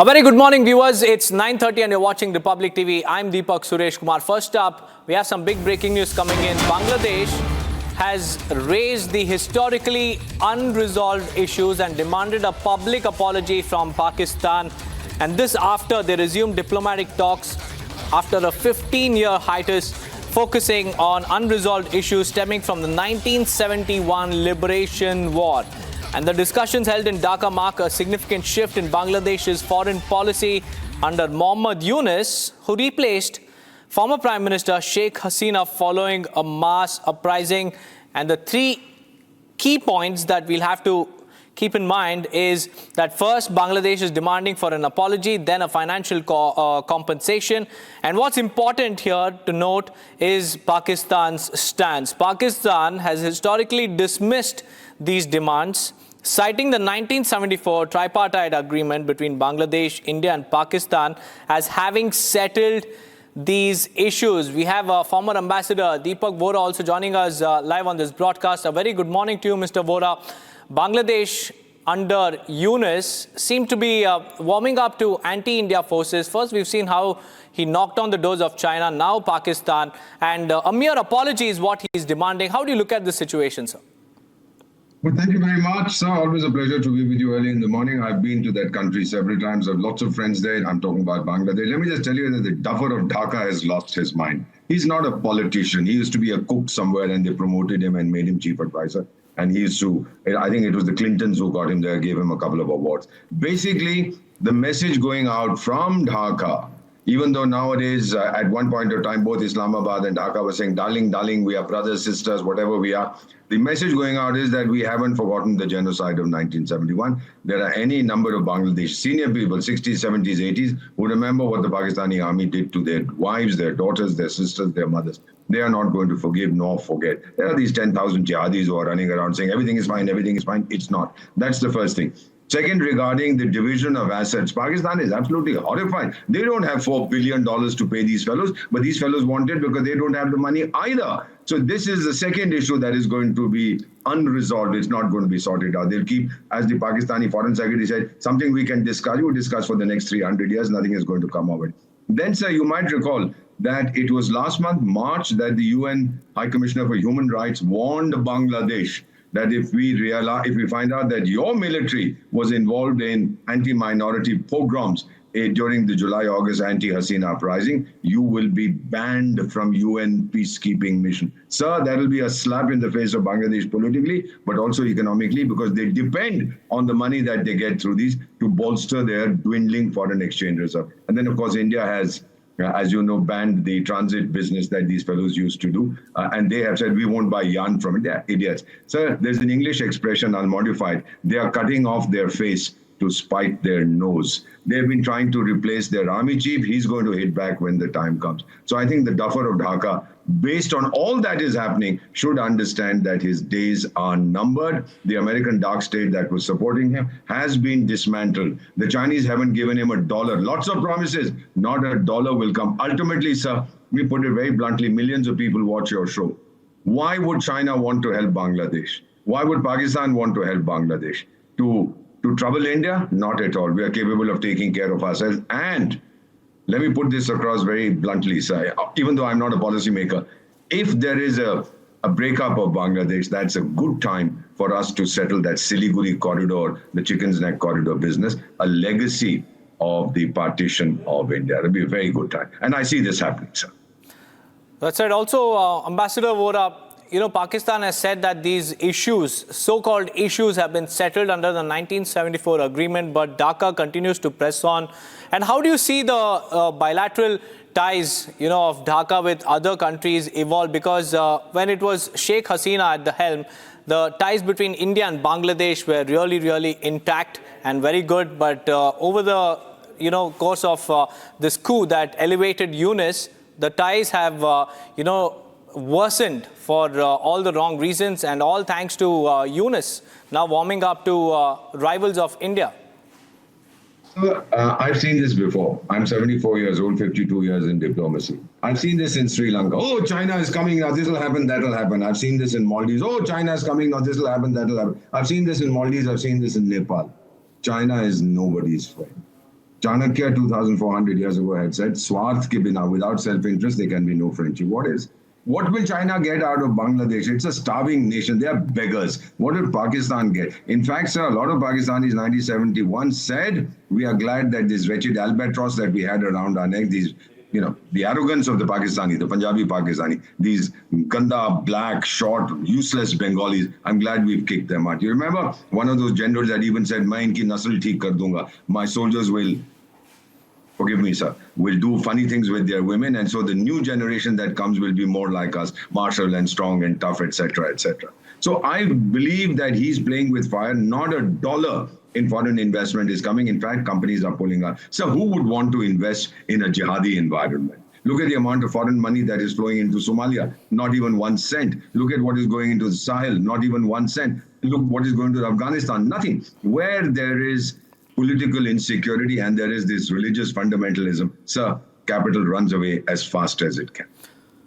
A very good morning, viewers. It's 9:30 and you're watching Republic TV. I'm Deepak Suresh Kumar. First up, we have some big breaking news coming in. Bangladesh has raised the historically unresolved issues and demanded a public apology from Pakistan. And this after they resumed diplomatic talks after a 15-year hiatus focusing on unresolved issues stemming from the 1971 Liberation War. And the discussions held in Dhaka mark a significant shift in Bangladesh's foreign policy under Mohammad Yunus, who replaced former Prime Minister Sheikh Hasina following a mass uprising. And the three key points that we'll have to keep in mind is that first, Bangladesh is demanding for an apology, then a financial compensation. And what's important here to note is Pakistan's stance. Pakistan has historically dismissed these demands, citing the 1974 tripartite agreement between Bangladesh, India and Pakistan as having settled these issues. We have former Ambassador Deepak Vora also joining us live on this broadcast. A very good morning to you, Mr. Vora. Bangladesh under Yunus seemed to be warming up to anti-India forces. First, we've seen how he knocked on the doors of China, now Pakistan, and a mere apology is what he's demanding. How do you look at this situation, sir? Well, thank you very much, sir. Always a pleasure to be with you early in the morning. I've been to that country several times. I have lots of friends there. I'm talking about Bangladesh. Let me just tell you that the duffer of Dhaka has lost his mind. He's not a politician. He used to be a cook somewhere and they promoted him and made him chief advisor. And he used to, I think it was the Clintons who got him there, gave him a couple of awards. Basically, the message going out from Dhaka, even though nowadays, at one point of time, both Islamabad and Dhaka were saying, darling, darling, we are brothers, sisters, whatever we are. The message going out is that we haven't forgotten the genocide of 1971. There are any number of Bangladesh senior people, 60s, 70s, 80s, who remember what the Pakistani army did to their wives, their daughters, their sisters, their mothers. They are not going to forgive nor forget. There are these 10,000 jihadis who are running around saying everything is fine, everything is fine. It's not. That's the first thing. Second, regarding the division of assets, Pakistan is absolutely horrified. They don't have $4 billion to pay these fellows, but these fellows want it because they don't have the money either. So this is the second issue that is going to be unresolved. It's not going to be sorted out. They'll keep, as the Pakistani Foreign Secretary said, something we can discuss. You discuss for the next 300 years. Nothing is going to come of it. Then, sir, you might recall that it was last month, March, that the UN High Commissioner for Human Rights warned Bangladesh that if we find out that your military was involved in anti-minority pogroms during the July-August anti-Hasina uprising, you will be banned from UN peacekeeping mission. Sir, that will be a slap in the face of Bangladesh politically, but also economically, because they depend on the money that they get through these to bolster their dwindling foreign exchange reserve. And then, of course, India has, as you know, banned the transit business that these fellows used to do. And they have said, we won't buy yarn from India. Idiots. Sir, there's an English expression, I'll modify it. They are cutting off their face to spite their nose. They've been trying to replace their army chief. He's going to hit back when the time comes. So I think the duffer of Dhaka, based on all that is happening, should understand that his days are numbered. The American dark state that was supporting him has been dismantled. The Chinese haven't given him $1. Lots of promises. Not $1 will come. Ultimately, sir, we put it very bluntly, millions of people watch your show. Why would China want to help Bangladesh? Why would Pakistan want to help Bangladesh? To trouble India? Not at all. We are capable of taking care of ourselves. And let me put this across very bluntly, sir, even though I'm not a policymaker. If there is a breakup of Bangladesh, that's a good time for us to settle that Siliguri corridor, the Chicken's Neck corridor business, a legacy of the partition of India. It'll be a very good time. And I see this happening, sir. That's right. Also, Ambassador Vora, Pakistan has said that these issues, so-called issues, have been settled under the 1974 agreement, but Dhaka continues to press on. And how do you see the bilateral ties, of Dhaka with other countries evolve? Because when it was Sheikh Hasina at the helm, the ties between India and Bangladesh were really, really intact and very good. But over the, course of this coup that elevated Yunus, the ties have, worsened for all the wrong reasons, and all thanks to Yunus now warming up to rivals of India. So, I've seen this before. I'm 74 years old, 52 years in diplomacy. I've seen this in Sri Lanka. Oh, China is coming now. This will happen, that will happen. I've seen this in Maldives. Oh, China is coming now. This will happen, that will happen. I've seen this in Maldives. I've seen this in Nepal. China is nobody's friend. Chanakya 2,400 years ago had said, Swarth ke bina, without self-interest, there can be no friendship. What will China get out of Bangladesh? It's a starving nation. They are beggars. What will Pakistan get? In fact, sir, a lot of Pakistanis 1971 said, we are glad that this wretched albatross that we had around our neck, these, the arrogance of the Pakistani, the Punjabi Pakistani, these ganda, black, short, useless Bengalis, I'm glad we've kicked them out. You remember one of those generals that even said, main ki nasl theek kar dunga. My soldiers will, forgive me, sir, will do funny things with their women. And so the new generation that comes will be more like us, martial and strong and tough, etc., etc. So I believe that he's playing with fire. Not a dollar in foreign investment is coming. In fact, companies are pulling out. So who would want to invest in a jihadi environment? Look at the amount of foreign money that is flowing into Somalia, not even 1 cent. Look at what is going into the Sahel, not even 1 cent. Look what is going to Afghanistan, nothing. Where there is political insecurity and there is this religious fundamentalism, sir, capital runs away as fast as it can.